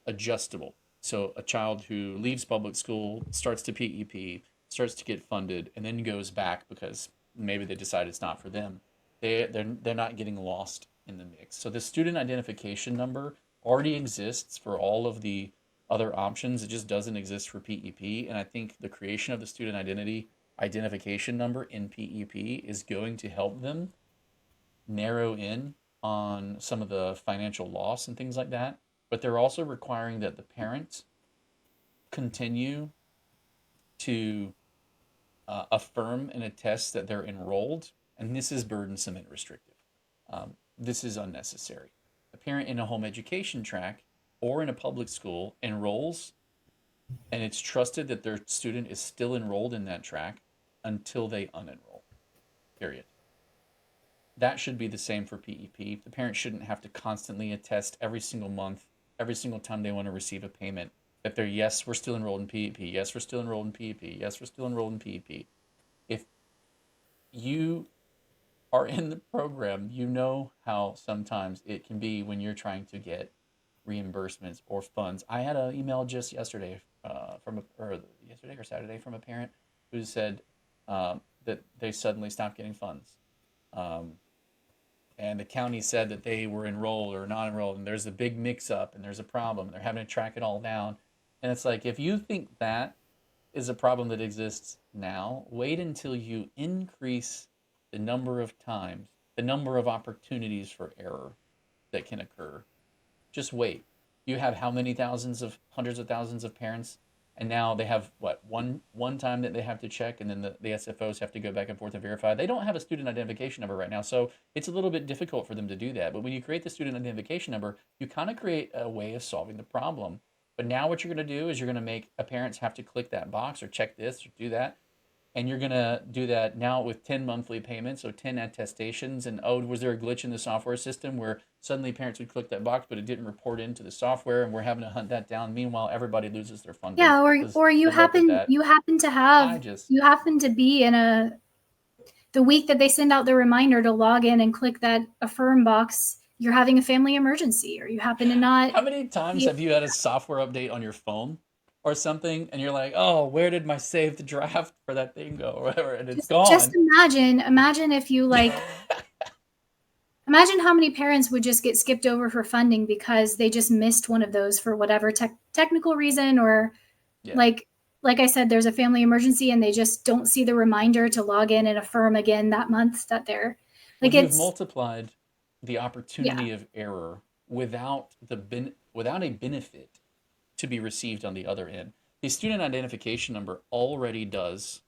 adjustable. So a child who leaves public school, starts to PEP, starts to get funded, and then goes back because maybe they decide it's not for them. They're not getting lost in the mix. So the student identification number already exists for all of the other options. It just doesn't exist for PEP. And I think the creation of the student identification number in PEP is going to help them narrow in on some of the financial loss and things like that. But they're also requiring that the parents continue to affirm and attest that they're enrolled, and this is burdensome and restrictive. This is unnecessary. A parent in a home education track or in a public school enrolls, and it's trusted that their student is still enrolled in that track until they unenroll, period. That should be the same for PEP. The parent shouldn't have to constantly attest every single month, every single time they want to receive a payment, that they're, yes, we're still enrolled in PEP. Yes, we're still enrolled in PEP. Yes, we're still enrolled in PEP. If you are in the program, you know how sometimes it can be when you're trying to get reimbursements or funds. I had an email just yesterday yesterday or Saturday from a parent who said that they suddenly stopped getting funds. Um, and the county said that they were enrolled or not enrolled, and there's a big mix-up, and there's a problem. They're having to track it all down. And it's like, if you think that is a problem that exists now, wait until you increase the number of times, the number of opportunities for error that can occur. Just wait. You have how many hundreds of thousands of parents, and now they have what, one time that they have to check, and then the SFOs have to go back and forth and verify. They don't have a student identification number right now, so it's a little bit difficult for them to do that. But when you create the student identification number, you kind of create a way of solving the problem. But now what you're going to do is you're going to make parents have to click that box or check this or do that. and you're going to do that now with 10 monthly payments, so 10 attestations. And oh, was there a glitch in the software system where suddenly parents would click that box, but it didn't report into the software, and we're having to hunt that down. Meanwhile, everybody loses their funding. Yeah, Because or good luck with that. you happen to have I just, you happen to be in the week that they send out the reminder to log in and click that affirm box, you're having a family emergency, or you happen to not. how many times be- have you had a software update on your phone or something, and you're like, oh, where did my saved draft for that thing go, or whatever, and it's just gone. imagine if you imagine how many parents would just get skipped over for funding because they just missed one of those for whatever technical reason, or Yeah. like I said, there's a family emergency and they just don't see the reminder to log in and affirm again that month that they're Well, like, you've it's, multiplied the yeah, opportunity of error without a benefit to be received on the other end. The student identification number already does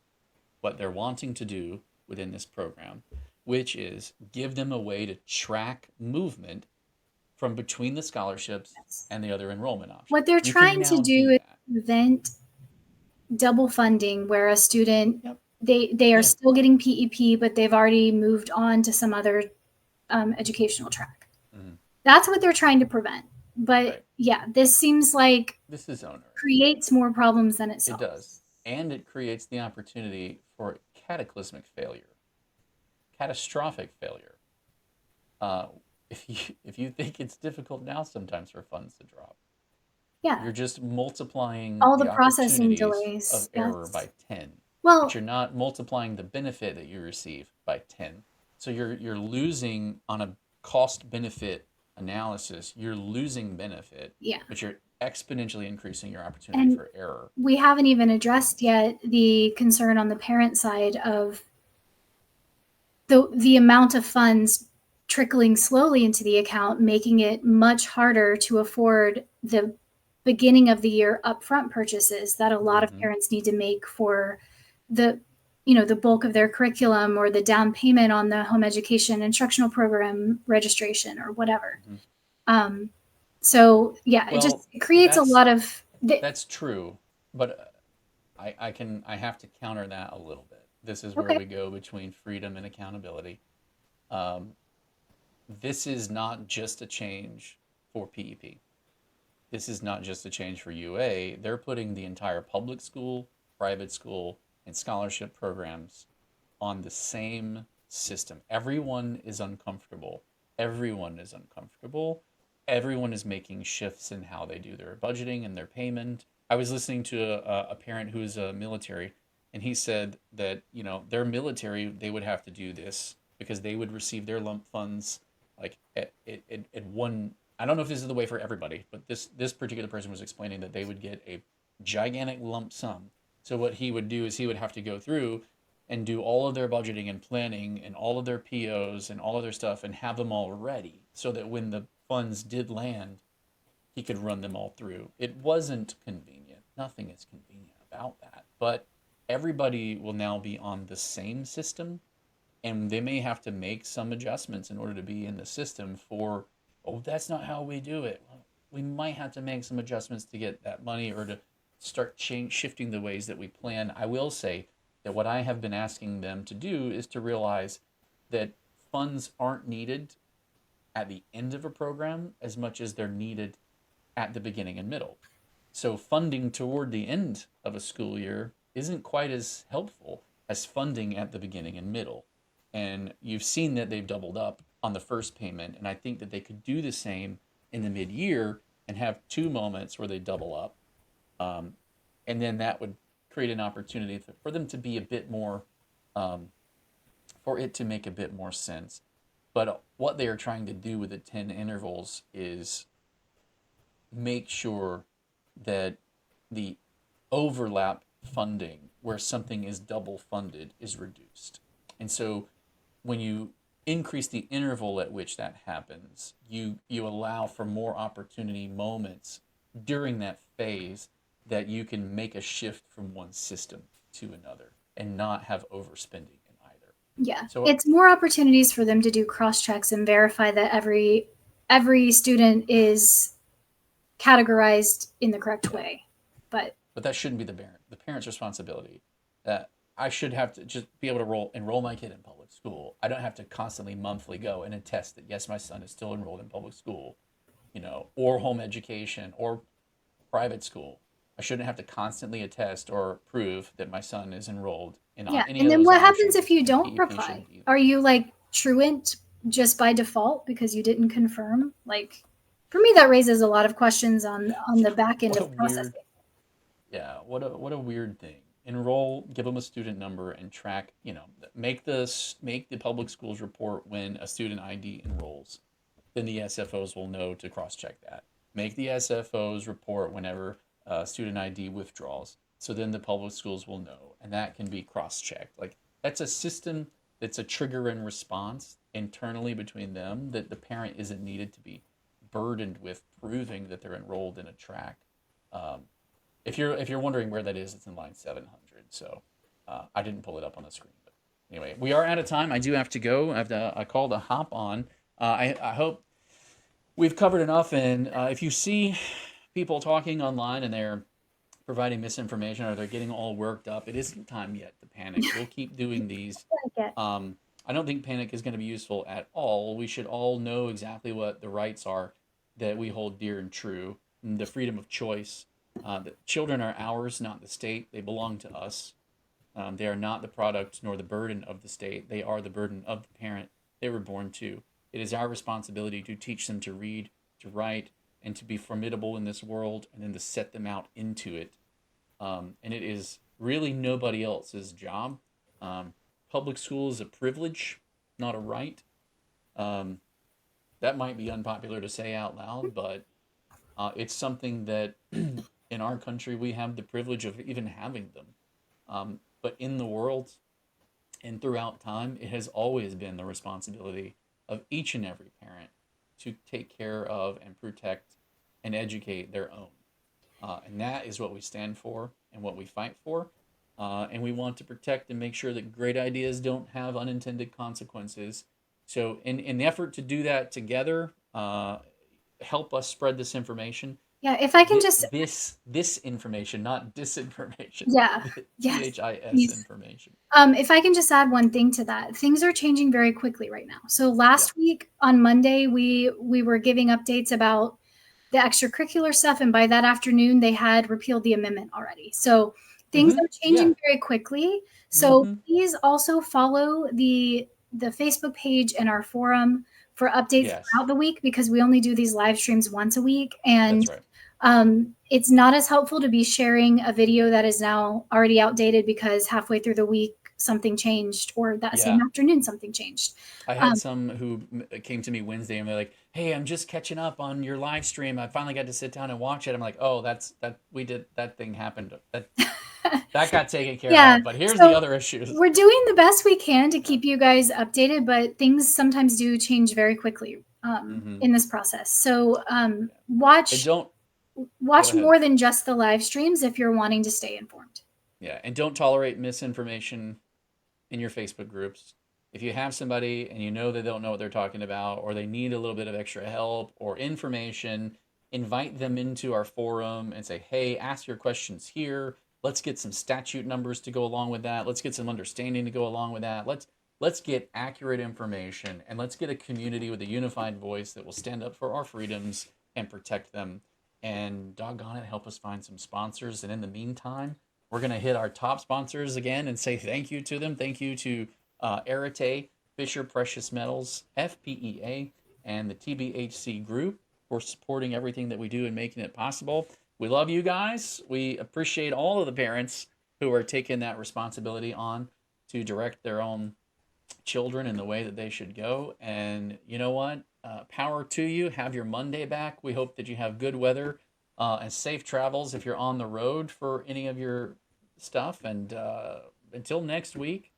what they're wanting to do within this program, which is give them a way to track movement from between the scholarships and the other enrollment options. what they're You can trying to now do do is that. prevent double funding where a student, Yep. they are Yeah. still getting PEP, but they've already moved on to some other educational track. Mm-hmm. That's what they're trying to prevent. But Right. yeah, this seems like This is onerous. creates more problems than it It solves. does. And it creates the opportunity for cataclysmic failure, catastrophic failure. Uh, if you think it's difficult now sometimes for funds to drop, Yeah, you're just multiplying all the the processing opportunities of delays. error Yes. by 10, but Well, you're not multiplying the benefit that you receive by 10. So you're losing on a cost benefit analysis, you're losing benefit, yeah. but you're exponentially increasing your opportunity And for error. we haven't even addressed yet the concern on the parent side of the amount of funds trickling slowly into the account, making it much harder to afford the beginning of the year upfront purchases that a lot of Mm-hmm. parents need to make for the the bulk of their curriculum, or the down payment on the home education instructional program registration or whatever. Mm-hmm. um, so yeah, Well, it creates a that's lot of that's true, but I have to counter that a little bit. This is where okay. we go between freedom and accountability. Um, this is not just a change for PEP. This is not just a change for UA. They're putting the entire public school, private school, and scholarship programs on the same system. Everyone is uncomfortable. Everyone is uncomfortable. Everyone is making shifts in how they do their budgeting and their payment. I was listening to a parent who is a military, and he said that their military, they would have to do this because they would receive their lump funds like at one. I don't know if this is the way for everybody, but this particular person was explaining that they would get a gigantic lump sum. So what he would do is he would have to go through and do all of their budgeting and planning and all of their POs and all of their stuff and have them all ready so that when the funds did land, he could run them all through. It wasn't convenient. Nothing is convenient about that. But everybody will now be on the same system, and they may have to make some adjustments in order to be in the system for, oh, that's not how we do it. Well, we might have to make some adjustments to get that money or to start shifting the ways that we plan. I will say that what I have been asking them to do is to realize that funds aren't needed at the end of a program as much as they're needed at the beginning and middle. So funding toward the end of a school year isn't quite as helpful as funding at the beginning and middle. And you've seen that they've doubled up on the first payment, and I think that they could do the same in the mid-year and have two moments where they double up. And then that would create an opportunity for them to be a bit more, um, for it to make a bit more sense. But what they are trying to do with the 10 intervals is make sure that the overlap funding where something is double funded is reduced. And so when you increase the interval at which that happens, you allow for more opportunity moments during that phase that you can make a shift from one system to another and not have overspending in either. Yeah, So it's more opportunities for them to do cross checks and verify that every student is categorized in the correct yeah, way. But but that shouldn't be the parent's responsibility. That I should have to just be able to enroll my kid in public school. I don't have to constantly monthly go and attest that yes, my son is still enrolled in public school, or home education or private school. I shouldn't have to constantly attest or prove that my son is enrolled in Yeah. any And of then those what happens options. if you And don't PEP reply? shouldn't either. Are you like truant just by default because you didn't confirm? Like, for me, that raises a lot of questions on the back end What a of weird, processing. yeah, what a weird thing. Enroll, give them a student number, and track. Make the public schools report when a student ID enrolls. Then the SFOs will know to cross-check that. Make the SFOs report whenever student ID withdraws. So then the public schools will know, and that can be cross-checked. Like that's a system that's a trigger and response internally between them that the parent isn't needed to be burdened with proving that they're enrolled in a track. Um, if you're wondering where that is, it's in line 700. So I didn't pull it up on the screen, but anyway, we are out of time. I do have to go. I have to. I called a hop on. I hope we've covered enough. And if you see people talking online and they're providing misinformation or they're getting all worked up, it isn't time yet to panic. We'll keep doing these. Like it. I don't think panic is going to be useful at all. We should all know exactly what the rights are that we hold dear and true. And the freedom of choice. That children are ours, not the state. They belong to us. They are not the product nor the burden of the state. They are the burden of the parent they were born to. It is our responsibility to teach them to read, to write, and to be formidable in this world, and then to set them out into it. And it is really nobody else's job. Public school is a privilege, not a right. Um, that might be unpopular to say out loud, but it's something that in our country we have the privilege of even having them. But in the world and throughout time, it has always been the responsibility of each and every parent to take care of and protect and educate their own. And that is what we stand for and what we fight for. And we want to protect and make sure that great ideas don't have unintended consequences. So, in the effort to do that together, help us spread this information. Yeah, if I can just, This information, not disinformation. yeah, yes, THIS please. information. If I can just add one thing to that, things are changing very quickly right now. So Yeah. last week on Monday, we were giving updates about the extracurricular stuff, and by that afternoon, they had repealed the amendment already. So things Mm-hmm. are Yeah. changing very quickly. So Mm-hmm. please also follow the Facebook page and our forum for updates Yes, throughout the week because we only do these live streams once a week, and that's right. it's not as helpful to be sharing a video that is now already outdated because halfway through the week something changed, or that same Yeah. afternoon something changed. I had Um, some who came to me Wednesday and they're like, "Hey, I'm just catching up on your live stream. I finally got to sit down and watch it." I'm like, "Oh, that we did that thing happened. That got taken care yeah, of. But here's the so other issues." we're doing the best we can to Yeah. keep you guys updated, but things sometimes do change very quickly Mm-hmm. in this process. So Yeah. And don't go watch ahead. more than just the live streams if you're wanting to stay informed. Yeah, and don't tolerate misinformation in your Facebook groups. If you have somebody and you know they don't know what they're talking about, or they need a little bit of extra help or information, invite them into our forum and say, "Hey, ask your questions here. Let's get some statute numbers to go along with that. Let's get some understanding to go along with that. Let's get accurate information, and let's get a community with a unified voice that will stand up for our freedoms and protect them. And doggone it, help us find some sponsors. And in the meantime, we're going to hit our top sponsors again and say thank you to them. Thank you to Arete, Fisher Precious Metals, FPEA, and the TBHC Group for supporting everything that we do and making it possible. We love you guys. We appreciate all of the parents who are taking that responsibility on to direct their own children in the way that they should go. And you know what? Power to you. Have your Monday back. We hope that you have good weather and safe travels if you're on the road for any of your stuff. And until next week,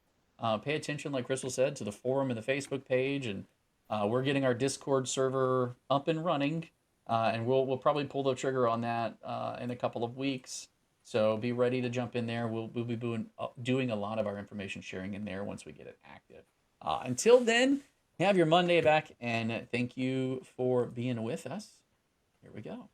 pay attention, like Crystal said, to the forum and the Facebook page. And we're getting our Discord server up and running. And we'll probably pull the trigger on that in a couple of weeks. So be ready to jump in there. We'll be doing a lot of our information sharing in there once we get it active. Until then, have your Monday back, and thank you for being with us. Here we go.